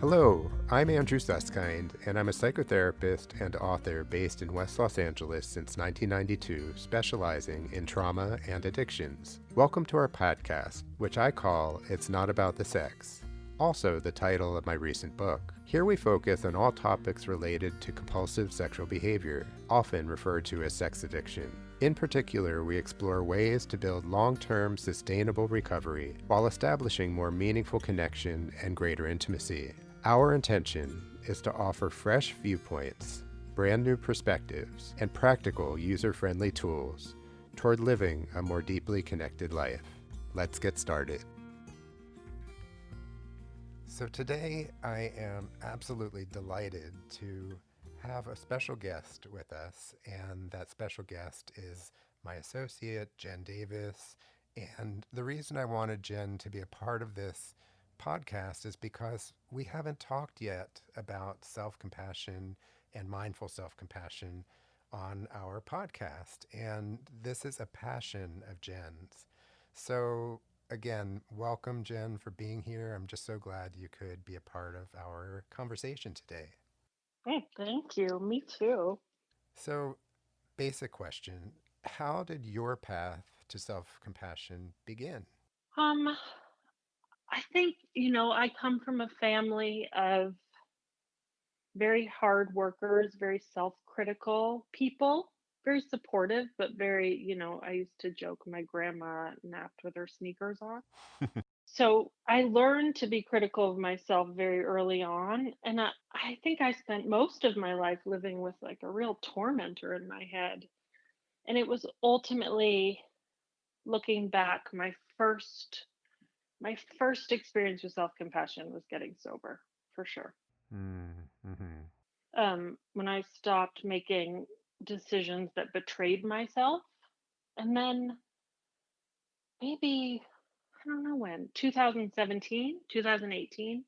Hello, I'm Andrew Suskind, and I'm a psychotherapist and author based in West Los Angeles since 1992, specializing in trauma and addictions. Welcome to our podcast, which I call It's Not About the Sex, also the title of my recent book. Here we focus on all topics related to compulsive sexual behavior, often referred to as sex addiction. In particular, we explore ways to build long-term sustainable recovery while establishing more meaningful connection and greater intimacy. Our intention is to offer fresh viewpoints, brand new perspectives, and practical user-friendly tools toward living a more deeply connected life. Let's get started. So today I am absolutely delighted to have a special guest with us, and that special guest is my associate, Jen Davis. And the reason I wanted Jen to be a part of this podcast is because we haven't talked yet about self-compassion and mindful self-compassion on our podcast. And this is a passion of Jen's. So again, welcome, Jen, for being here. I'm just so glad you could be a part of our conversation today. Hey, thank you. Me too. So, basic question: how did your path to self compassion begin? Um, I think, I come from a family of very hard workers, very self-critical people, very supportive, but very, I used to joke my grandma napped with her sneakers on. So I learned to be critical of myself very early on. And I think I spent most of my life living with like a real tormentor in my head. And it was ultimately looking back, my first experience with self-compassion was getting sober, for sure. Mm-hmm. When I stopped making decisions that betrayed myself, and then maybe I don't know when, 2017, 2018,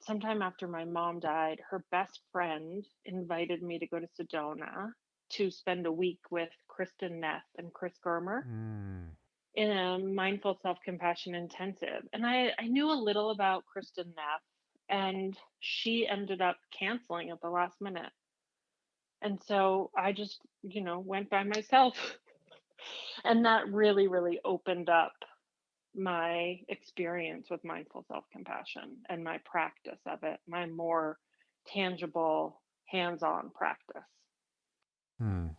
sometime after my mom died, her best friend invited me to go to Sedona to spend a week with Kristin, Neff, and Germer Mm. in a mindful self-compassion intensive. And I knew a little about Kristen Neff, and she ended up canceling at the last minute. And so I just, went by myself. And that really, really opened up my experience with mindful self-compassion and my practice of it, my more tangible, hands-on practice. Hmm.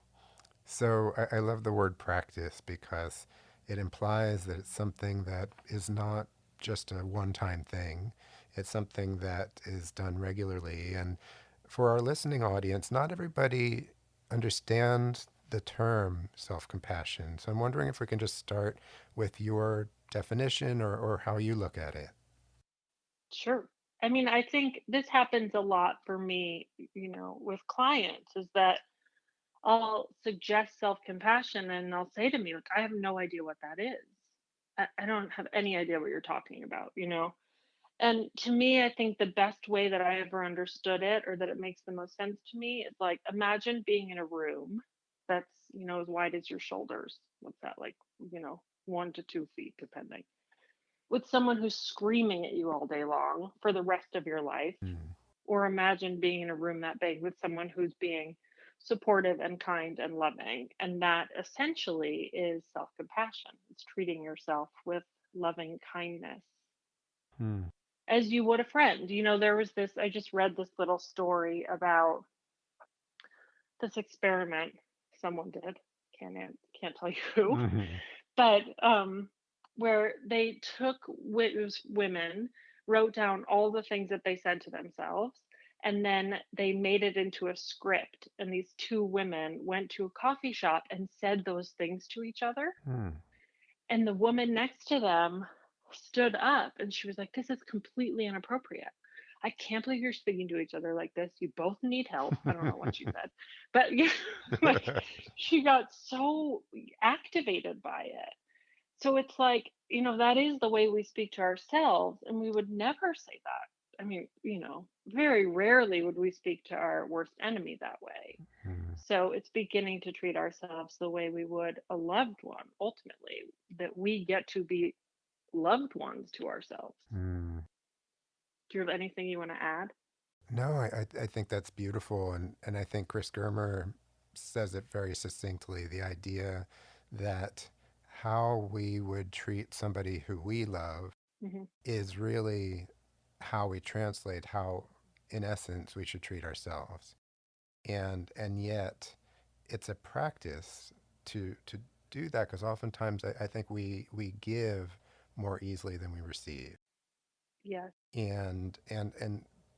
So I love the word practice because it implies that it's something that is not just a one-time thing. It's something that is done regularly. And for our listening audience, not everybody understands the term self-compassion. So I'm wondering if we can just start with your definition or how you look at it. Sure. I mean, I think this happens a lot for me, with clients is that I'll suggest self-compassion and they'll say to me, like, I have no idea what that is. I don't have any idea what you're talking about. And to me, I think the best way that I ever understood it or that it makes the most sense to me is like imagine being in a room that's, as wide as your shoulders. What's that like, 1 to 2 feet, depending, with someone who's screaming at you all day long for the rest of your life. Hmm. Or imagine being in a room that big with someone who's being supportive and kind and loving. And that essentially is self compassion. It's treating yourself with loving kindness Hmm. as you would a friend. There was this, I just read this little story about this experiment someone did. Can't tell you who, Hmm. but where they took it was women, wrote down all the things that they said to themselves, and then they made it into a script. And these two women went to a coffee shop and said those things to each other. Hmm. And the woman next to them stood up and she was like, "This is completely inappropriate. I can't believe you're speaking to each other like this. You both need help." I don't know what she said, but like she got so activated by it. So it's like, that is the way we speak to ourselves, and we would never say that. I mean, very rarely would we speak to our worst enemy that way. Hmm. So it's beginning to treat ourselves the way we would a loved one, ultimately, that we get to be loved ones to ourselves. Hmm. Do you have anything you want to add? No, I think that's beautiful. And I think Chris Germer says it very succinctly, the idea that how we would treat somebody who we love Hmm. is really how we translate how, in essence, we should treat ourselves. And yet, it's a practice to do that because oftentimes I think we give more easily than we receive. Yes. And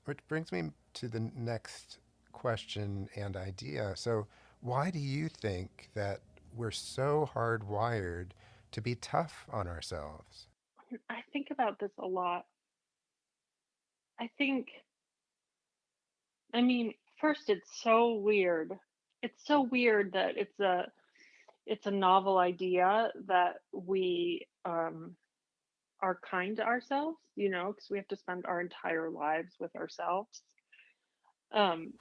which brings me to the next question and idea. So, why do you think that we're so hardwired to be tough on ourselves? I think about this a lot. I think, I mean, first, it's so weird. It's so weird that it's a novel idea that we are kind to ourselves, because we have to spend our entire lives with ourselves. Um,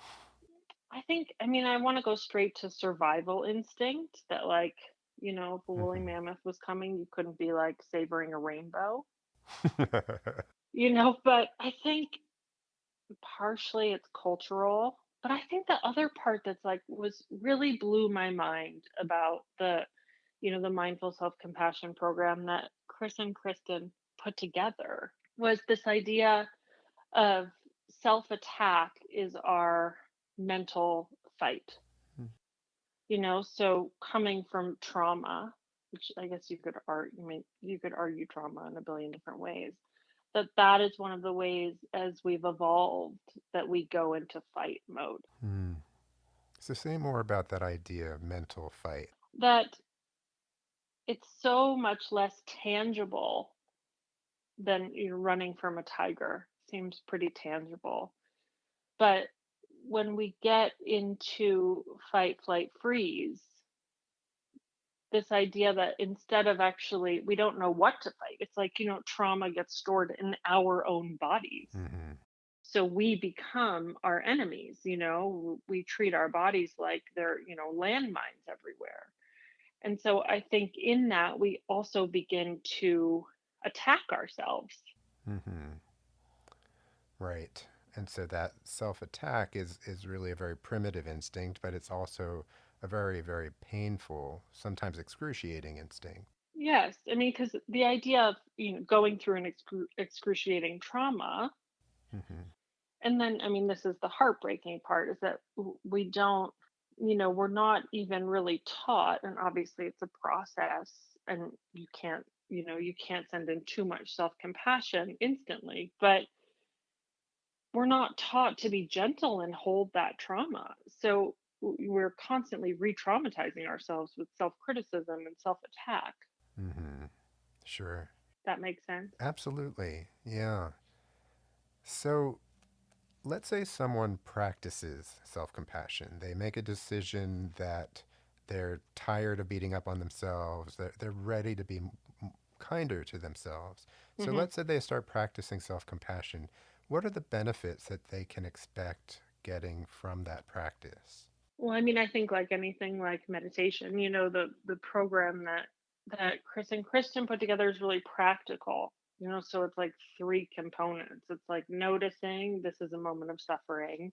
I think, I mean, I want to go straight to survival instinct that, like, if a woolly Hmm. mammoth was coming, you couldn't be like savoring a rainbow, but I think partially it's cultural. But I think the other part that's like was really blew my mind about the mindful self-compassion program that Chris and Kristen put together was this idea of self-attack is our mental fight. So coming from trauma, which I guess you could argue trauma in a billion different ways, that is one of the ways as we've evolved that we go into fight mode. Hmm. So, say more about that idea of mental fight. That it's so much less tangible than you're running from a tiger. Seems pretty tangible. But when we get into fight, flight, freeze, this idea that instead of actually, we don't know what to fight. It's like, trauma gets stored in our own bodies. Hmm. So we become our enemies. We treat our bodies like they're, landmines everywhere. And so I think in that, we also begin to attack ourselves. Hmm. Right. And so that self-attack is really a very primitive instinct, but it's also a very, very painful, sometimes excruciating instinct. Yes. I mean, because the idea of, going through an excruciating trauma, Hmm. and then, I mean, this is the heartbreaking part is that we don't, we're not even really taught. And obviously, it's a process, and you can't send in too much self compassion instantly, but we're not taught to be gentle and hold that trauma. So we're constantly re traumatizing ourselves with self criticism and self attack. Hmm. Sure. That makes sense. Absolutely. Yeah. So let's say someone practices self compassion. They make a decision that they're tired of beating up on themselves, they're ready to be kinder to themselves. So Hmm. let's say they start practicing self compassion. What are the benefits that they can expect getting from that practice? Well, I mean, I think like anything like meditation, the program that Chris and Kristen put together is really practical. So it's like three components. It's like noticing this is a moment of suffering,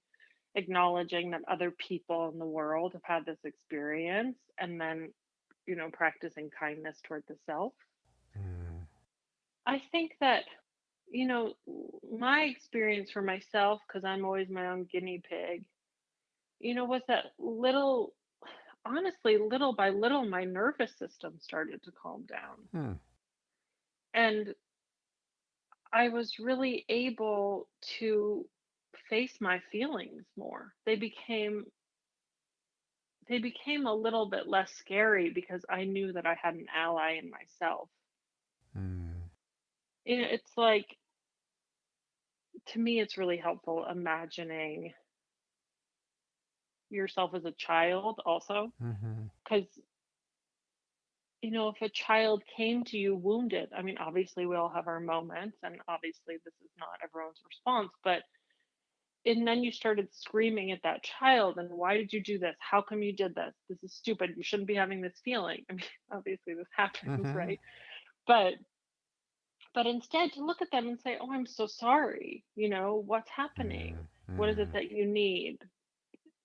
acknowledging that other people in the world have had this experience, and then, practicing kindness toward the self. Mm, I think that, my experience for myself, because I'm always my own guinea pig, was that honestly, little by little, my nervous system started to calm down. hmm, And I was really able to face my feelings more. They became a little bit less scary because I knew that I had an ally in myself. hmm, It's like, to me, it's really helpful imagining yourself as a child also. hmm, Because, if a child came to you wounded, I mean, obviously we all have our moments, and obviously this is not everyone's response, but and then you started screaming at that child, and why did you do this? How come you did this? This is stupid. You shouldn't be having this feeling. I mean, obviously this happens, hmm. right? But But instead to look at them and say, "Oh, I'm so sorry. What's happening? What is it Mm-hmm. that you need?"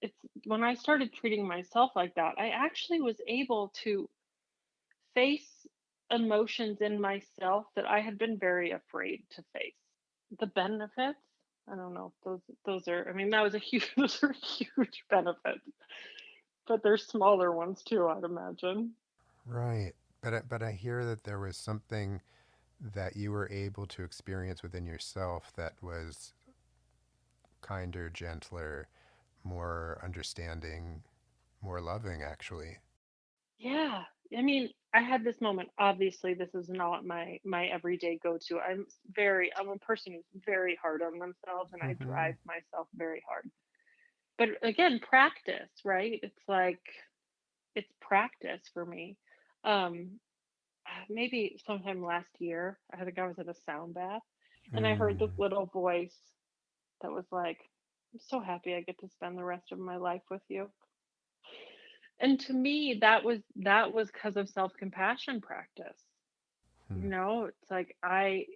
It's when I started treating myself like that, I actually was able to face emotions in myself that I had been very afraid to face. The benefits, I don't know, those are, I mean, that was a huge those are huge benefits, but there's smaller ones too, I'd imagine. Right. But I hear that there was something that you were able to experience within yourself that was kinder, gentler, more understanding, more loving, actually. Yeah. I mean, I had this moment. Obviously, this is not my everyday go-to. I'm a person who's very hard on themselves and I Mm-hmm. drive myself very hard. But again, practice, right? It's like it's practice for me. Um Maybe sometime last year, I think I was in a sound bath and I heard this Mm. little voice that was like, "I'm so happy I get to spend the rest of my life with you." And to me, that was because of self-compassion practice. Hmm. It's like I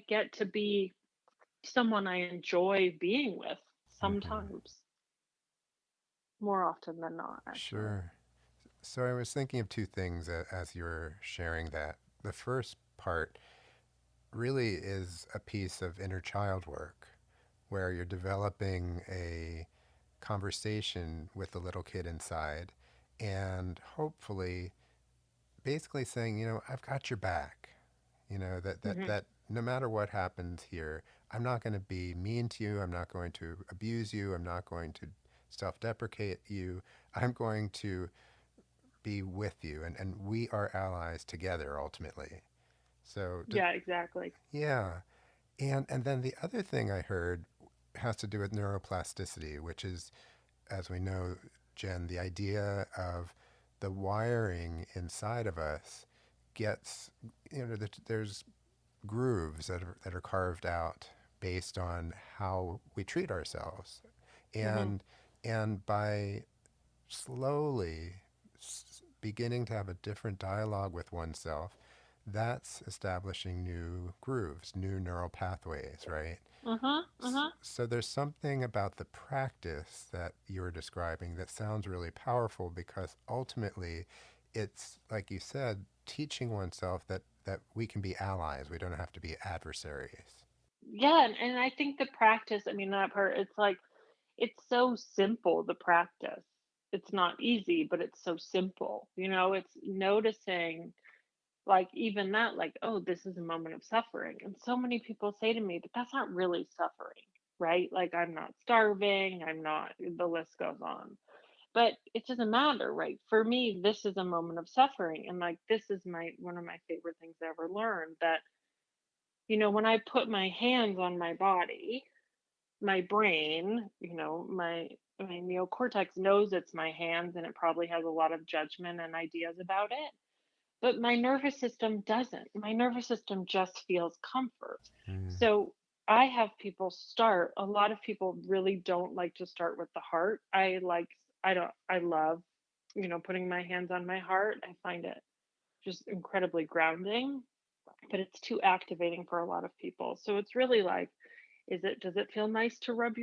get to be someone I enjoy being with Mm-hmm. sometimes, more often than not, actually. Sure. So I was thinking of two things as you were sharing that. The first part really is a piece of inner child work where you're developing a conversation with the little kid inside and hopefully basically saying, I've got your back. Hmm. That no matter what happens here, I'm not going to be mean to you. I'm not going to abuse you. I'm not going to self-deprecate you. I'm going to be with you, and we are allies together ultimately. So, Yeah, exactly. yeah. And then the other thing I heard has to do with neuroplasticity, which is, as we know, Jen, the idea of the wiring inside of us gets, there's grooves that are carved out based on how we treat ourselves. Hmm. And by slowly beginning to have a different dialogue with oneself, that's establishing new grooves, new neural pathways, right? Hmm. Hmm. So there's something about the practice that you were describing that sounds really powerful because ultimately it's, like you said, teaching oneself that we can be allies. We don't have to be adversaries. Yeah, and I think the practice, I mean, that part, it's like it's so simple, the practice. It's not easy, but it's so simple. It's noticing, like, even that, like, "Oh, this is a moment of suffering." And so many people say to me, "But that's not really suffering, right? Like, I'm not starving, I'm not," the list goes on. But it doesn't matter, right? For me, this is a moment of suffering. And like, this is my one of my favorite things I ever learned, that, when I put my hands on my body, my brain, my neocortex knows it's my hands and it probably has a lot of judgment and ideas about it. But my nervous system doesn't. My nervous system just feels comfort. Mm, So a lot of people really don't like to start with the heart. I don't, I love, putting my hands on my heart. I find it just incredibly grounding, but it's too activating for a lot of people. So it's really like, does it feel nice to rub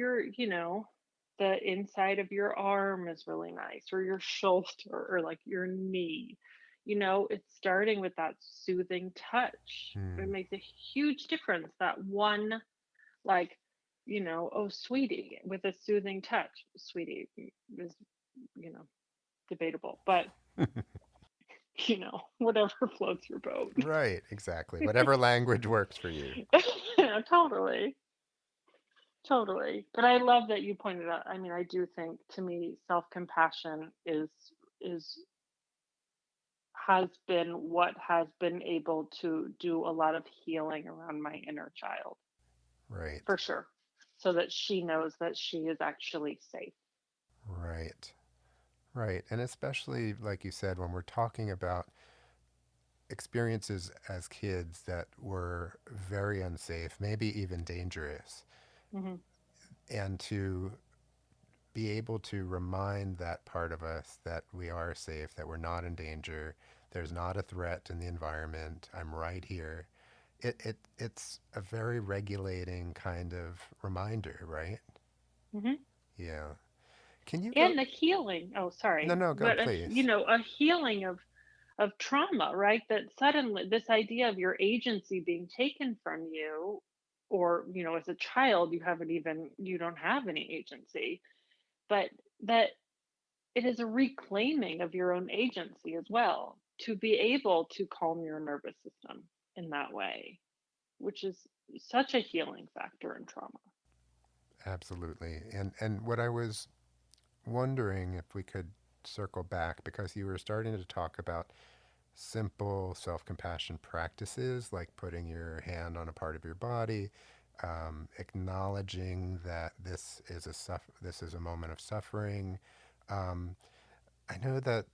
the inside of your arm is really nice, or your shoulder, or like your knee. It's starting with that soothing touch. It mm. makes a huge difference. That one, like, "Oh, sweetie," with a soothing touch. Sweetie is, you know, debatable, but, whatever floats your boat. Right, exactly. Whatever language works for you. Yeah, totally. Totally. But I love that you pointed out. I mean, I do think, to me, self-compassion is has been what has been able to do a lot of healing around my inner child, Right, for sure. So that she knows that she is actually safe. right, right. And especially, like you said, when we're talking about experiences as kids that were very unsafe, maybe even dangerous, Hmm. and to be able to remind that part of us that we are safe, that we're not in danger, there's not a threat in the environment, I'm right here. it's a very regulating kind of reminder, right? Hmm. Yeah. Can you go? And a healing. Oh, No, sorry, no, go but please. a healing of trauma, right? That suddenly this idea of your agency being taken from you, or as a child, you don't have any agency, but that it is a reclaiming of your own agency as well, to be able to calm your nervous system in that way, which is such a healing factor in trauma. Absolutely. And what I was wondering if we could circle back because you were starting to talk about simple self-compassion practices like putting your hand on a part of your body, acknowledging that this is a moment of suffering. Um, I know that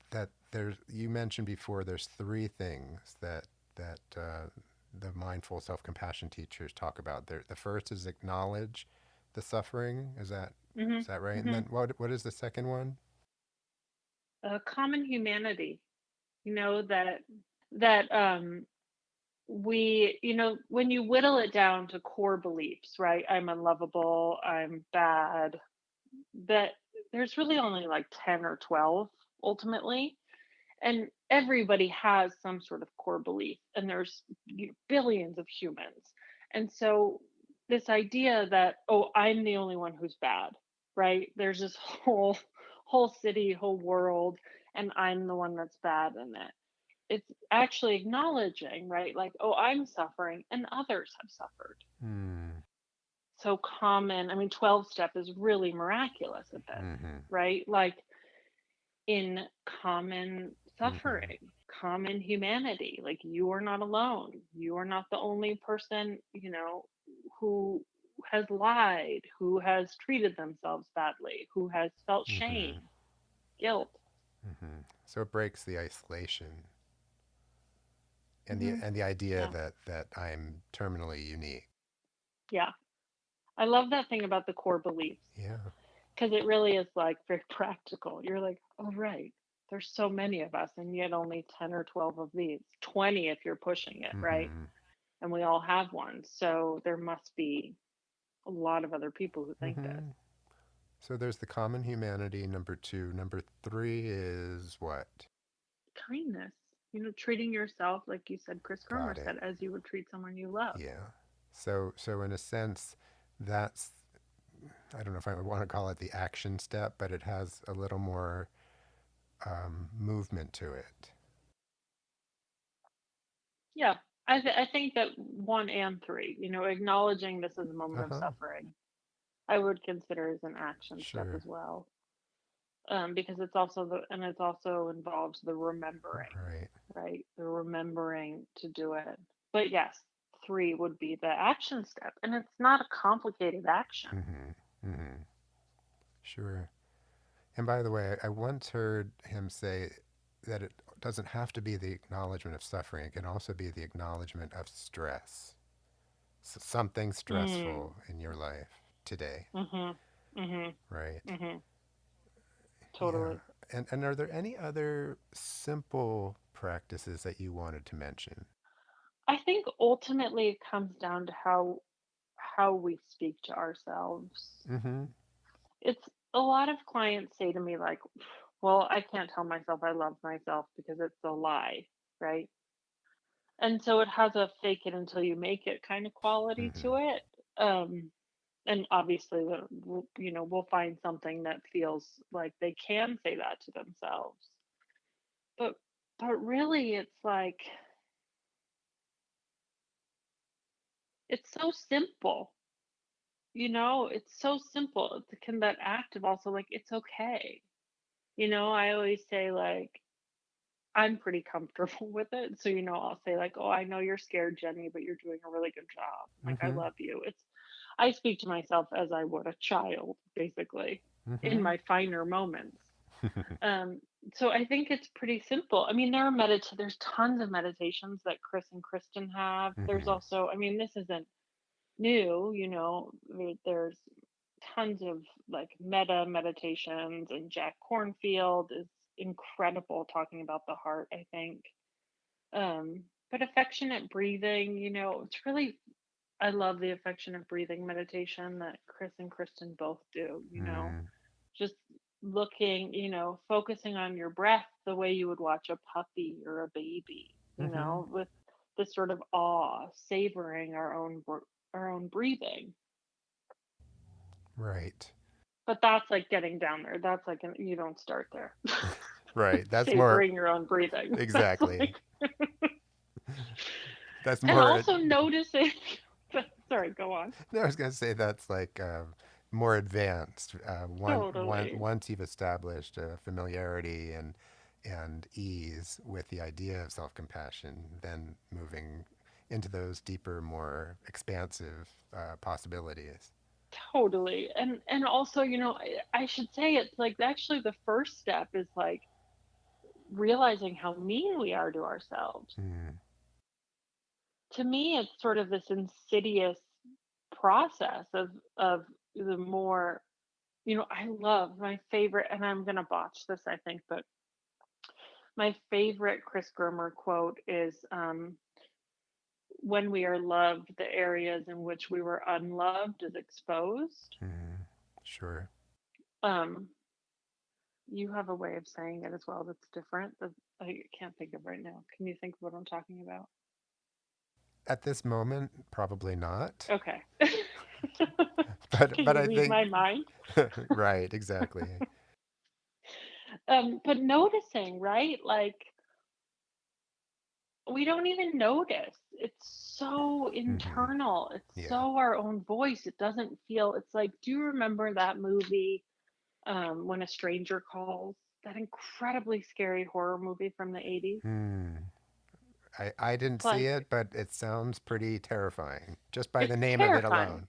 there's you mentioned before there's three things that the mindful self-compassion teachers talk about. The first is acknowledge the suffering. Hmm. Is that right? And Hmm. then what is the second one? Common humanity, that that we when you whittle it down to core beliefs, right? I'm unlovable, I'm bad, that there's really only like 10 or 12 ultimately, and everybody has some sort of core belief, and there's billions of humans. And so this idea that, oh, I'm the only one who's bad, right? There's this whole city, whole world, and I'm the one that's bad in it. It's actually acknowledging, right? Like, oh, I'm suffering and others have suffered. Hmm. So common, I mean, 12 step is really miraculous at this, Mm-hmm. right? Like, in common Mm-hmm. suffering, common humanity. Like, you are not alone. You are not the only person, who has lied, who has treated themselves badly, who has felt Mm-hmm. shame, guilt. Mm-hmm. So it breaks the isolation and the Hmm. idea Yeah. that I'm terminally unique. Yeah. I love that thing about the core beliefs, Yeah. because it really is like very practical. You're like, oh, right. There's so many of us, and yet only 10 or 12 of these, 20 if you're pushing it, right? Mm-hmm. And we all have one. So there must be a lot of other people who think this. Mm-hmm. So there's the common humanity, number two. Number three is what? Kindness, treating yourself, like you said, Chris Germer Got it. said, as you would treat someone you love. Yeah. So in a sense, that's I don't know if I would want to call it the action step, but it has a little more movement to it. Yeah. I think that one and three, acknowledging this is a moment Uh of huh. suffering, I would consider as an action step Sure. as well. Because it's also involves the remembering, Right. right? The remembering to do it. But yes, three would be the action step, and it's not a complicated action. Mm-hmm. Mm-hmm. Sure. And by the way, I once heard him say that it doesn't have to be the acknowledgement of suffering. It can also be the acknowledgement of stress. Something Mm. stressful in your life today, Mhm. Mhm. right? Mhm. Yeah. Totally. And are there any other simple practices that you wanted to mention? I think ultimately it comes down to how we speak to ourselves. Mm-hmm. It's a lot of clients say to me like, "Well, I can't tell myself I love myself because it's a lie," right? And so it has a fake it until you make it kind of quality Mm-hmm. to it. Um, and obviously, we'll find something that feels like they can say that to themselves. But really, it's like it's so simple. It's so simple. Can that act of also like it's okay. I always say like I'm pretty comfortable with it. So, I'll say like, "Oh, I know you're scared, Jenny, but you're doing a really good job. Like, I Mm-hmm. love you." I speak to myself as I would a child, basically, in Mm-hmm. my finer moments. Um, so I think it's pretty simple. I mean, there's tons of meditations that Chris and Kristen have. There's Mm-hmm. also, I mean, this isn't new, there's tons of like meta meditations, and Jack Cornfield is incredible talking about the heart, I think. But affectionate breathing, it's really, I love the affectionate breathing meditation that Chris and Kristen both do. Mm. Just looking, focusing on your breath the way you would watch a puppy or a baby, Mm-hmm. with this sort of awe, savoring our own breathing. Right. But that's like getting down there. That's like you don't start there. Right. That's more Savoring your own breathing. That's exactly. like, That's and more. also noticing. Sorry, go on. No, I was gonna say that's like more advanced. Totally. Once you've established a familiarity and ease with the idea of self compassion, then moving into those deeper, more expansive possibilities. Totally. And also, I should say it's like actually the first step is like realizing how mean we are to ourselves. Mm, To me, it's sort of this insidious process of the more, I love my favorite, and I'm gonna botch this, I think, but my favorite Chris Germer quote is, "When we are loved, the areas in which we were unloved is exposed." mm, sure. Um, you have a way of saying it as well that's different that I can't think of right now. Can you think of what I'm talking about? At this moment, probably not. Okay. Can But you I read think my mind? right, exactly. But noticing, right? Like we don't even notice. It's so Hmm. internal. It's Yeah. so our own voice. It doesn't feel. It's like, do you remember that movie, When a Stranger Calls? That incredibly scary horror movie from the 80s. Hmm. I didn't see Like it, but it sounds pretty terrifying just by the it's name of it terrifying. alone.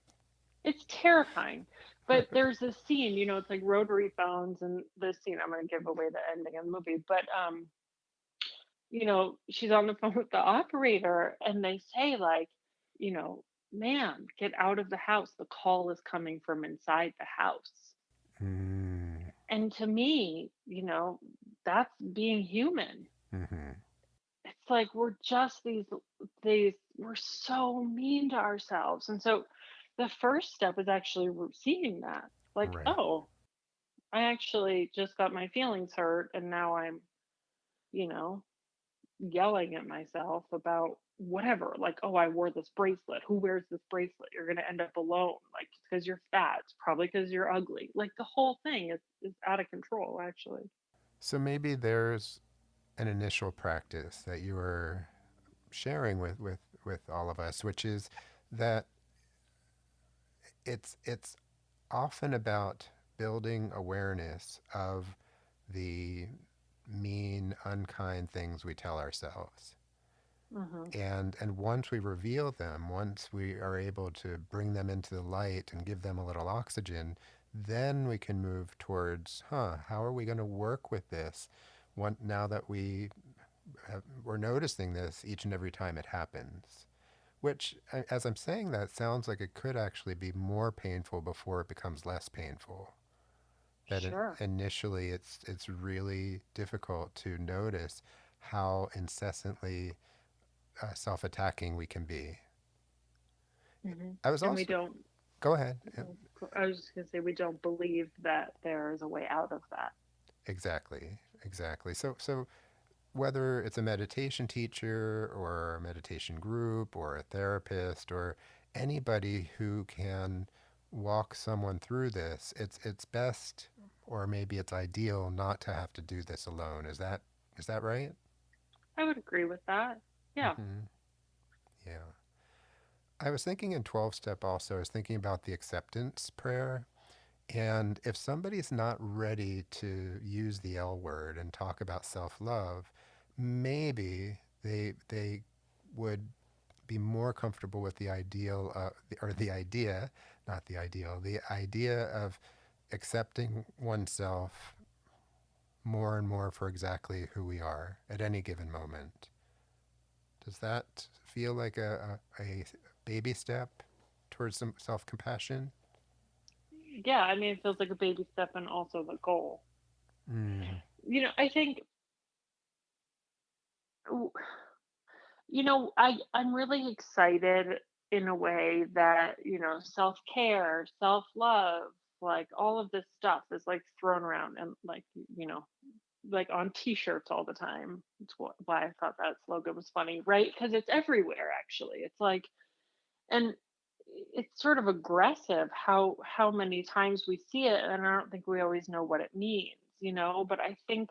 It's terrifying. But there's this scene, it's like rotary phones, and this scene, I'm gonna give away the ending of the movie. But she's on the phone with the operator, and they say like, you know, "Man, get out of the house. The call is coming from inside the house." Mm, And to me, that's being human. mm-hmm. It's like we're just these we're so mean to ourselves. And so the first step is actually seeing that. Like, Right. "Oh, I actually just got my feelings hurt, and now I'm, you know, yelling at myself about whatever. Like, oh, I wore this bracelet. Who wears this bracelet? You're going to end up alone. Like, it's because you're fat. It's probably because you're ugly." Like, the whole thing is out of control, actually. So maybe there's an initial practice that you were sharing with all of us, which is that it's often about building awareness of the mean, unkind things we tell ourselves. Hmm. And once we reveal them, once we are able to bring them into the light and give them a little oxygen, then we can move towards, how are we going to work with this? Now that we're noticing this each and every time it happens. Which, as I'm saying that, sounds like it could actually be more painful before it becomes less painful. That Sure. initially it's really difficult to notice how incessantly self-attacking we can be. Hmm. I was And we also don't, go ahead. I was just going to say, we don't believe that there is a way out of that. Exactly, exactly. So whether it's a meditation teacher or a meditation group or a therapist or anybody who can walk someone through this, it's best or maybe it's ideal not to have to do this alone. Is that right? I would agree with that. Yeah. Hmm. Yeah. I was thinking in 12 step also, I was thinking about the acceptance prayer. And if somebody's not ready to use the L word and talk about self love, maybe they would be more comfortable with the ideal or the idea, not the ideal, the idea of accepting oneself more and more for exactly who we are at any given moment. Does that feel like a baby step towards some self compassion? Yeah. I mean, it feels like a baby step and also the goal. Mm, I think I'm really excited in a way that, self-care, self-love, like all of this stuff is like thrown around and like, like on t-shirts all the time. It's why I thought that slogan was funny, right? Because it's everywhere actually. It's like, and it's sort of aggressive how many times we see it, and I don't think we always know what it means, but I think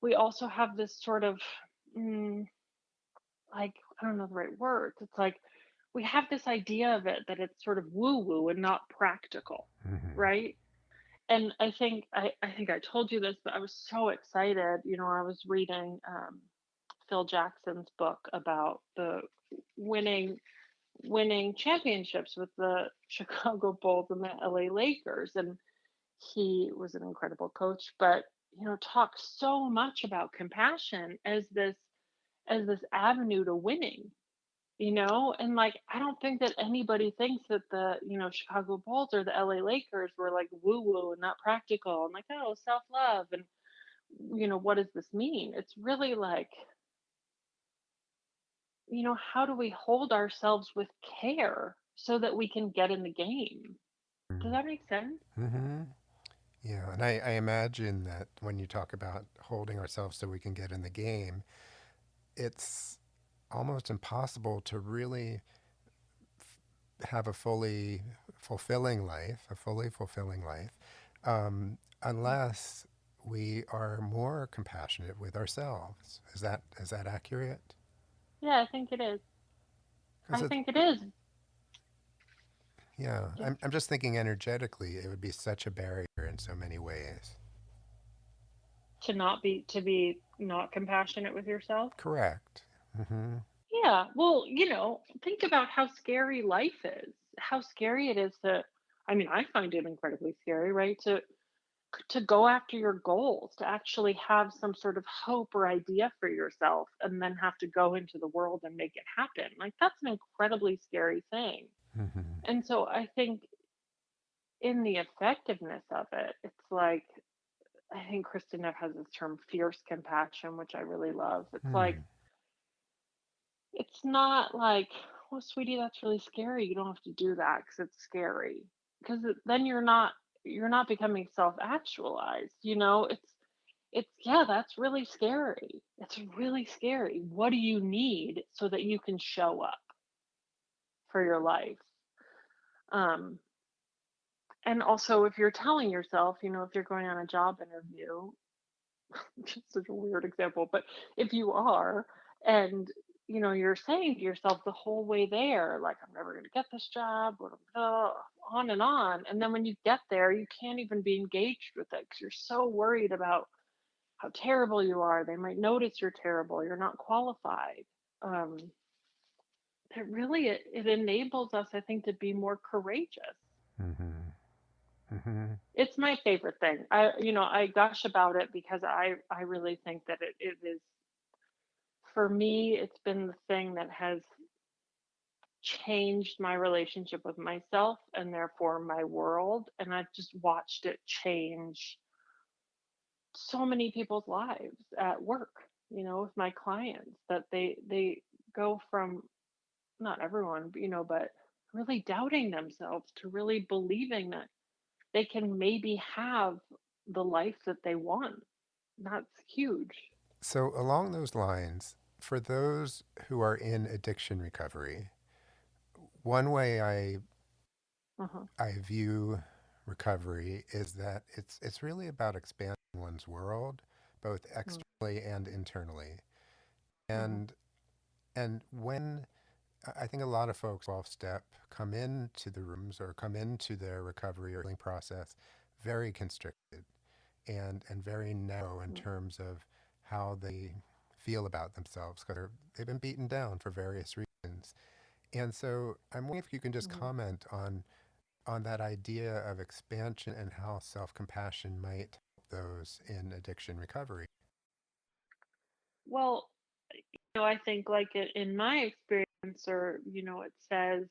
we also have this sort of mm, like, I don't know the right words. It's like we have this idea of it that it's sort of woo woo and not practical, Hmm. right? And I think I told you this, but I was so excited. I was reading Phil Jackson's book about the winning winning championships with the Chicago Bulls and the LA Lakers, and he was an incredible coach, but talks so much about compassion as this avenue to winning, and like I don't think that anybody thinks that the Chicago Bulls or the LA Lakers were like woo woo and not practical and like, oh, self-love, and what does this mean? It's really like, how do we hold ourselves with care so that we can get in the game? Does that make sense? Hmm. Yeah, and I imagine that when you talk about holding ourselves so we can get in the game, it's almost impossible to really have a fully fulfilling life, unless we are more compassionate with ourselves. Is that accurate? Yeah, I think it is. Because I it's think it is. yeah, Yeah. I'm just thinking energetically, it would be such a barrier in so many ways. To be not compassionate with yourself. Correct. Hmm. Yeah, well, think about how scary life is. How scary it is I mean, I find it incredibly scary, right? To go after your goals, to actually have some sort of hope or idea for yourself and then have to go into the world and make it happen. Like that's an incredibly scary thing. Hmm. And so I think in the effectiveness of it, it's like I think Kristin Neff has this term fierce compassion, which I really love. It's like Hmm. it's not like, well, sweetie, that's really scary. You don't have to do that because it's scary. Because then you're not becoming self-actualized. It's yeah, that's really scary. It's really scary. What do you need so that you can show up for your life? Um, and also, if you're telling yourself, if you're going on a job interview, just such a weird example, but if you are, and you're saying to yourself the whole way there, like, I'm never going to get this job, blah, blah, blah, on, and then when you get there, you can't even be engaged with it because you're so worried about how terrible you are. They might notice you're terrible, you're not qualified. um that really it enables us, I think, to be more courageous. Hmm. Hmm. It's my favorite thing. I gush about it because I really think that it is, for me, it's been the thing that has changed my relationship with myself and therefore my world. And I've just watched it change so many people's lives at work, with my clients, that they go from, not everyone, but really doubting themselves to really believing that they can maybe have the life that they want. That's huge. So along those lines, for those who are in addiction recovery, one way Uh-huh. I view recovery is that it's really about expanding one's world, both Mm. externally and internally. Mhm. And and when I think a lot of folks 12 step come into the rooms or come into their recovery or healing process very constricted and very narrow in Mm. terms of how they feel about themselves because they've been beaten down for various reasons. And so I'm wondering if you can just Mhm. comment on that idea of expansion and how self-compassion might help those in addiction recovery. Well, I think like in my experience, or it says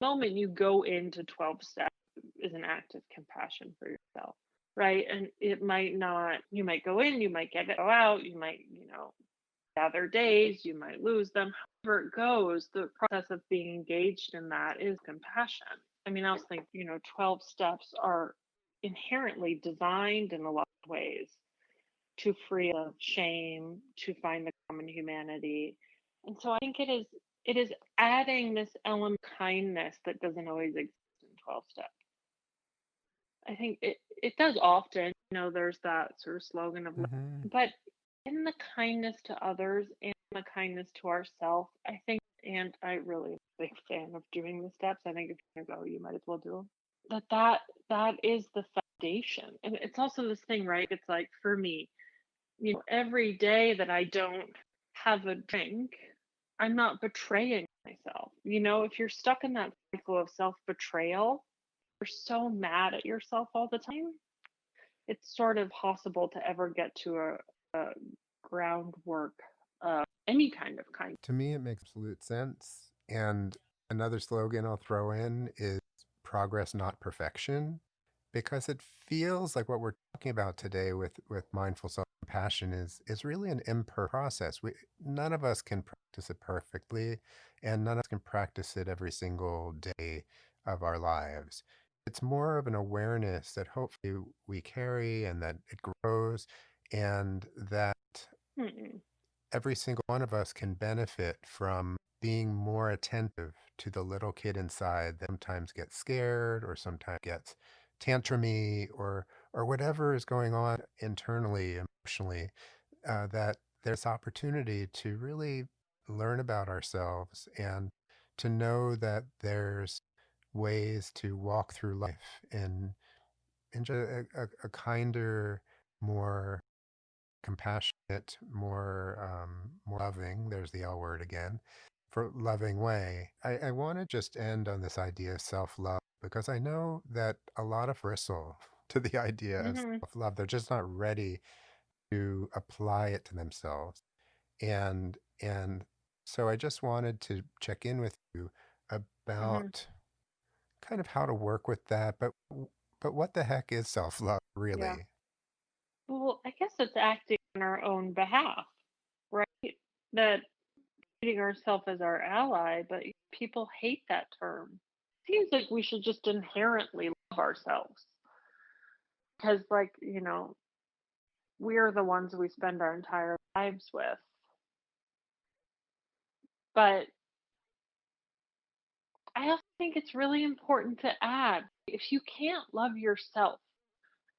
the moment you go into 12 steps is an act of compassion for yourself, right? And it might not, you might go in, you might get it out, you might, gather days, you might lose them. However it goes, the process of being engaged in that is compassion. I mean, I was thinking, 12 steps are inherently designed in a lot of ways to free of shame, to find the common humanity. And so I think it is adding this element of kindness that doesn't always exist in 12 steps. I think it does often, there's that sort of slogan of Hmm. but in the kindness to others and the kindness to ourselves, I think, and I really am a big fan of doing the steps. I think if you're gonna go, you might as well do them. That is the foundation. And it's also this thing, right? It's like for me, every day that I don't have a drink, I'm not betraying myself. If you're stuck in that cycle of self-betrayal, you're so mad at yourself all the time, it's sort of possible to ever get to a groundwork of any kind of kindness. To me, it makes absolute sense. And another slogan I'll throw in is progress, not perfection, because it feels like what we're talking about today with mindful self-compassion is really an imperfect process. None of us can practice it perfectly, and none of us can practice it every single day of our lives. It's more of an awareness that hopefully we carry and that it grows, and that Mm-mm. every single one of us can benefit from being more attentive to the little kid inside that sometimes gets scared or sometimes gets tantrumy or whatever is going on internally, emotionally, that there's opportunity to really learn about ourselves and to know that there's ways to walk through life in just a kinder, more compassionate, more loving, there's the L word again, for loving way. I want to just end on this idea of self-love because I know that a lot of bristle to the idea of Hmm. self-love. They're just not ready to apply it to themselves. And so I just wanted to check in with you Hmm. about kind of how to work with that, but what the heck is self-love Yeah. really? Well, I guess it's acting on our own behalf, right? That treating ourselves as our ally, but people hate that term. Seems like we should just inherently love ourselves because, like, we're the ones we spend our entire lives with. But I also think it's really important to add if you can't love yourself,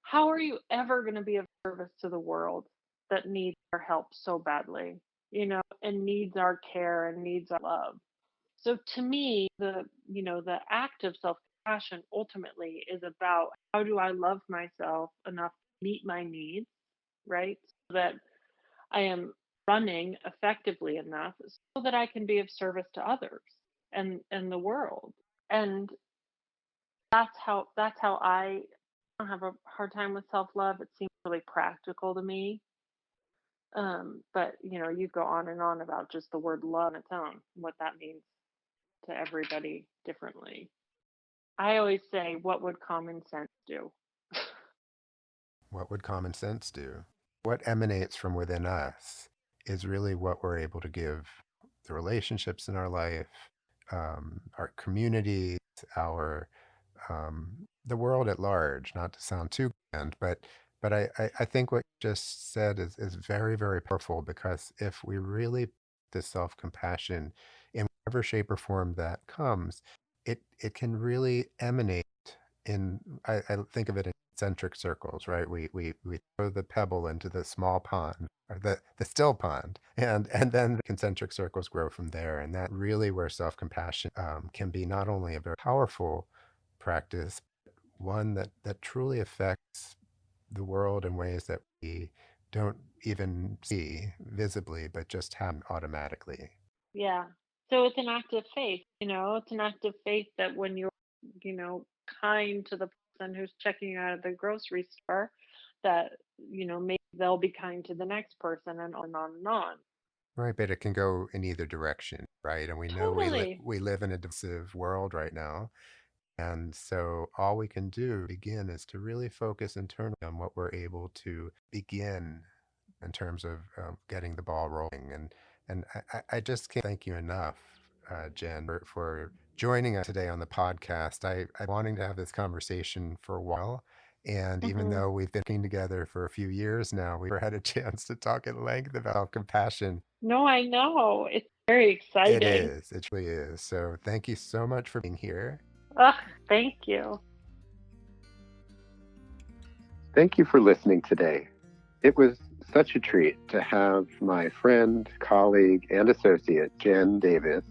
how are you ever going to be of service to the world that needs our help so badly, and needs our care and needs our love? So to me, the act of self-compassion ultimately is about how do I love myself enough to meet my needs, right? So that I am running effectively enough so that I can be of service to others and the world. And that's how I don't have a hard time with self-love. It seems really practical to me. But you go on and on about just the word love on its own, what that means to everybody differently. I always say, what would common sense do? What would common sense do? What emanates from within us is really what we're able to give the relationships in our life, our communities, the world at large. Not to sound too grand, but I think what you just said is very, very powerful because if we really practice self-compassion in whatever shape or form that comes, it can really emanate in I think of it in concentric circles, right? We throw the pebble into the small pond or the still pond, and then the concentric circles grow from there. And that really where self-compassion can be not only a very powerful practice, one that truly affects the world in ways that we don't even see visibly, but just happen automatically. Yeah. So it's an act of faith, it's an act of faith that when you're, kind to the person who's checking you out at the grocery store, that, maybe they'll be kind to the next person and on and on and on. Right, but it can go in either direction, right? And we know Totally. we live in a divisive world right now. And so all we can do begin is to really focus internally on what we're able to begin in terms of getting the ball rolling. And I just can't thank you enough, Jen, for joining us today on the podcast. I wanting to have this conversation for a while. And even Hmm. though we've been working together for a few years now, we've never had a chance to talk at length about compassion. No, I know. It's very It exciting. is. It really is. So thank you so much for being here. Ugh, thank you. Thank you for listening today. It was such a treat to have my friend, colleague, and associate, Jen Davis,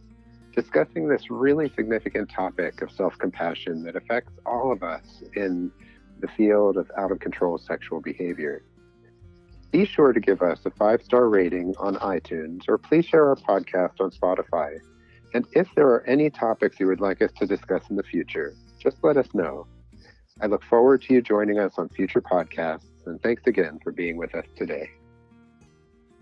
discussing this really significant topic of self-compassion that affects all of us in the field of out-of-control sexual behavior. Be sure to give us a 5-star rating on iTunes, or please share our podcast on Spotify. And if there are any topics you would like us to discuss in the future, just let us know. I look forward to you joining us on future podcasts, and thanks again for being with us today.